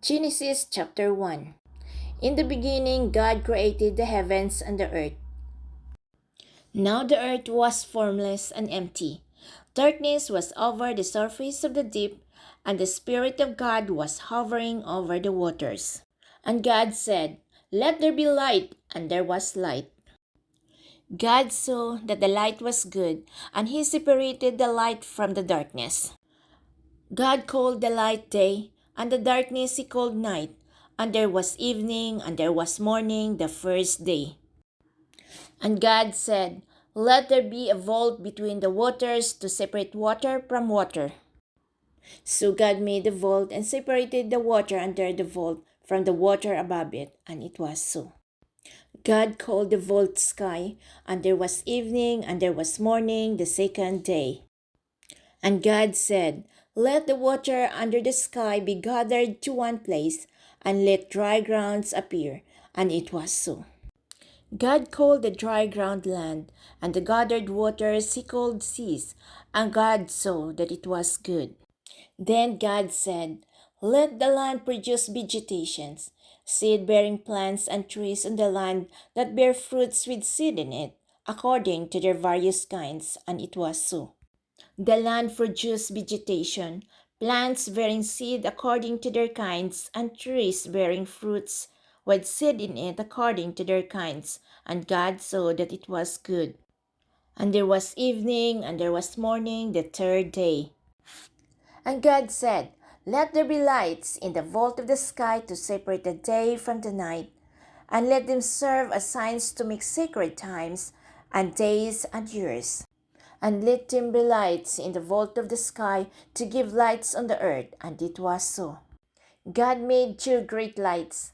Genesis chapter 1. In the beginning, God created the heavens and the earth. Now the earth was formless and empty. Darkness was over the surface of the deep, and the Spirit of God was hovering over the waters. And God said, "Let there be light," and there was light. God saw that the light was good, and he separated the light from the darkness. God called the light day, and the darkness he called night. And there was evening, and there was morning the first day. And God said, "Let there be a vault between the waters to separate water from water." So God made the vault and separated the water under the vault from the water above it, and it was so. God called the vault sky, and there was evening, and there was morning the second day. And God said, "Let the water under the sky be gathered to one place, and let dry grounds appear." And it was so. God called the dry ground land, and the gathered waters he called seas, and God saw that it was good. Then God said, "Let the land produce vegetations, seed-bearing plants and trees on the land that bear fruits with seed in it, according to their various kinds." And it was so. The land produced vegetation, plants bearing seed according to their kinds, and trees bearing fruits with seed in it according to their kinds. And God saw that it was good. And there was evening, and there was morning the third day. And God said, "Let there be lights in the vault of the sky to separate the day from the night, and let them serve as signs to make sacred times, and days and years. And let them be lights in the vault of the sky to give lights on the earth." And it was so. God made two great lights,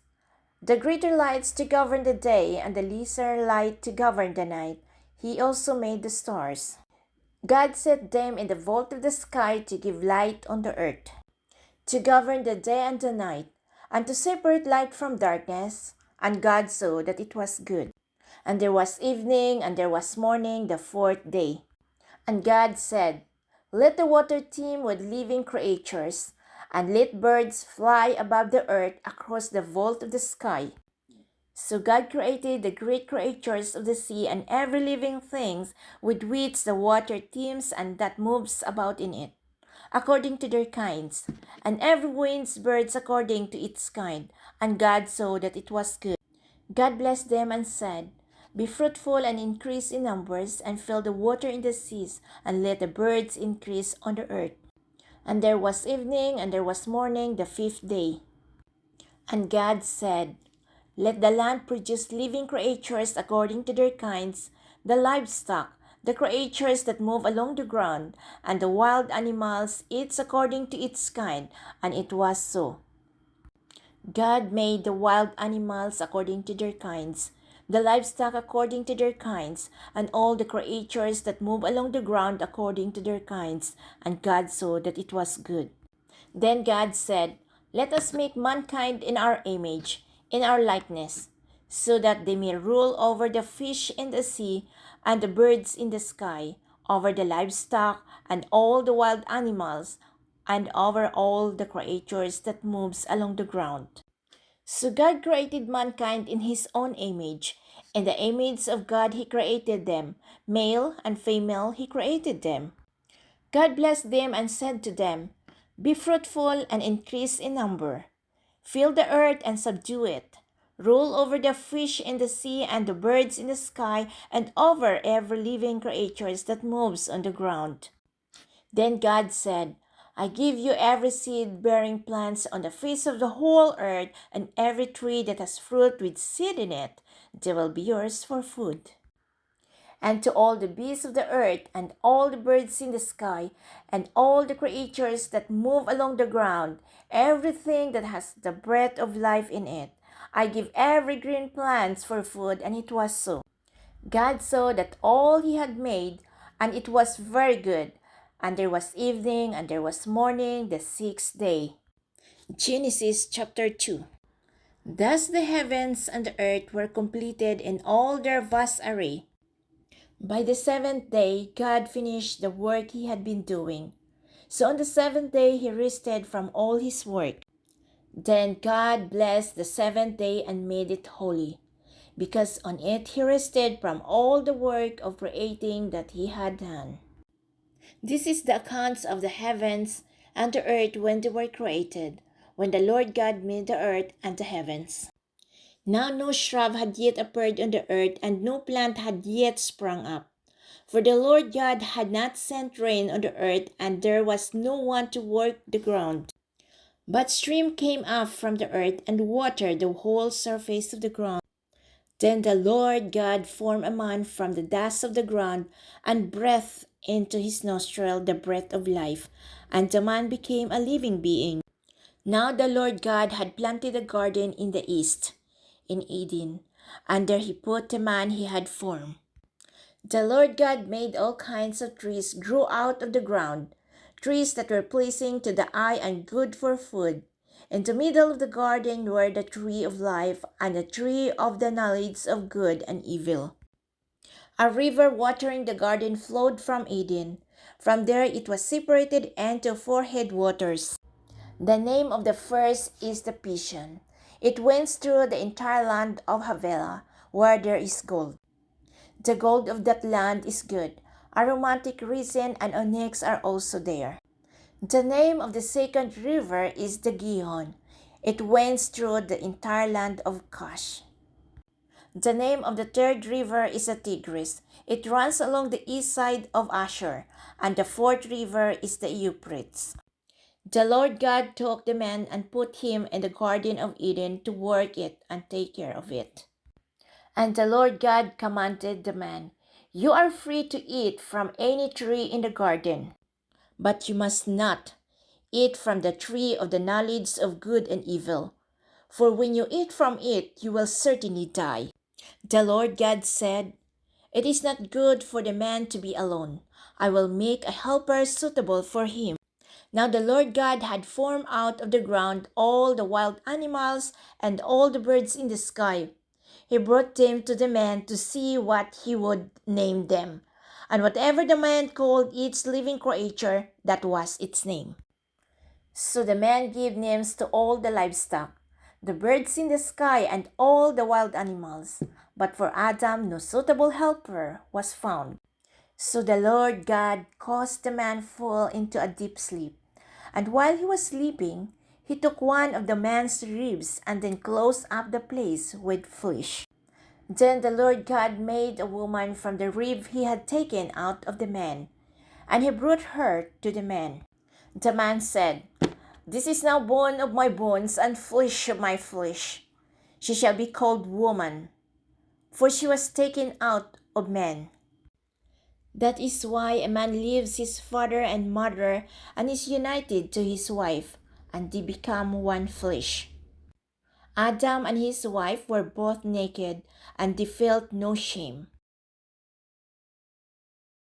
the greater lights to govern the day, and the lesser light to govern the night. He also made the stars. God set them in the vault of the sky to give light on the earth, to govern the day and the night, and to separate light from darkness. And God saw that it was good. And there was evening, and there was morning the fourth day. And God said, "Let the water teem with living creatures, and let birds fly above the earth across the vault of the sky." So God created the great creatures of the sea and every living thing with which the water teems and that moves about in it, according to their kinds, and every winged birds according to its kind. And God saw that it was good. God blessed them and said, "Be fruitful and increase in numbers, and fill the water in the seas, and let the birds increase on the earth." And there was evening, and there was morning the fifth day. And God said, "Let the land produce living creatures according to their kinds, the livestock, the creatures that move along the ground, and the wild animals, each according to its kind." And it was so. God made the wild animals according to their kinds, the livestock according to their kinds, and all the creatures that move along the ground according to their kinds. And God saw that it was good. Then God said, "Let us make mankind in our image, in our likeness, so that they may rule over the fish in the sea and the birds in the sky, over the livestock and all the wild animals, and over all the creatures that moves along the ground." So God created mankind in his own image. In the image of God he created them. Male and female he created them. God blessed them and said to them, "Be fruitful and increase in number. Fill the earth and subdue it. Rule over the fish in the sea and the birds in the sky and over every living creature that moves on the ground." Then God said, "I give you every seed-bearing plants on the face of the whole earth, and every tree that has fruit with seed in it. They will be yours for food. And to all the beasts of the earth, and all the birds in the sky, and all the creatures that move along the ground, everything that has the breath of life in it, I give every green plant for food." And it was so. God saw that all he had made, and it was very good. And there was evening, and there was morning the sixth day. Genesis chapter 2. Thus the heavens and the earth were completed in all their vast array. By the seventh day, God finished the work he had been doing. So on the seventh day, he rested from all his work. Then God blessed the seventh day and made it holy, because on it he rested from all the work of creating that he had done. This is the accounts of the heavens and the earth when they were created, when the Lord God made the earth and the heavens. Now no shrub had yet appeared on the earth, and no plant had yet sprung up. For the Lord God had not sent rain on the earth, and there was no one to work the ground. But stream came up from the earth and watered the whole surface of the ground. Then the Lord God formed a man from the dust of the ground, and breathed into his nostril the breath of life, and the man became a living being. Now the Lord God had planted a garden in the east, in Eden, and there he put the man he had formed. The Lord God made all kinds of trees grow out of the ground, trees that were pleasing to the eye and good for food. In the middle of the garden were the tree of life and the tree of the knowledge of good and evil. A river watering the garden flowed from Eden. From there it was separated into four headwaters. The name of the first is the Pishon. It went through the entire land of Havilah, where there is gold. The gold of that land is good. Aromatic resin and onyx are also there. The name of the second river is the Gihon. It went through the entire land of Cush. The name of the third river is the Tigris. It runs along the east side of Ashur. And the fourth river is the Euphrates. The Lord God took the man and put him in the Garden of Eden to work it and take care of it. And the Lord God commanded the man, "You are free to eat from any tree in the garden, but you must not eat from the tree of the knowledge of good and evil, for when you eat from it, you will certainly die." The Lord God said, "It is not good for the man to be alone. I will make a helper suitable for him." Now the Lord God had formed out of the ground all the wild animals and all the birds in the sky. He brought them to the man to see what he would name them. And whatever the man called each living creature, that was its name. So the man gave names to all the livestock, the birds in the sky, and all the wild animals. But for Adam no suitable helper was found. So the Lord God caused the man fall into a deep sleep. And while he was sleeping, he took one of the man's ribs and then closed up the place with flesh. Then the Lord God made a woman from the rib he had taken out of the man, and he brought her to the man. The man said, "This is now bone of my bones and flesh of my flesh. She shall be called woman, for she was taken out of man." That is why a man leaves his father and mother and is united to his wife, and they become one flesh. Adam and his wife were both naked, and they felt no shame.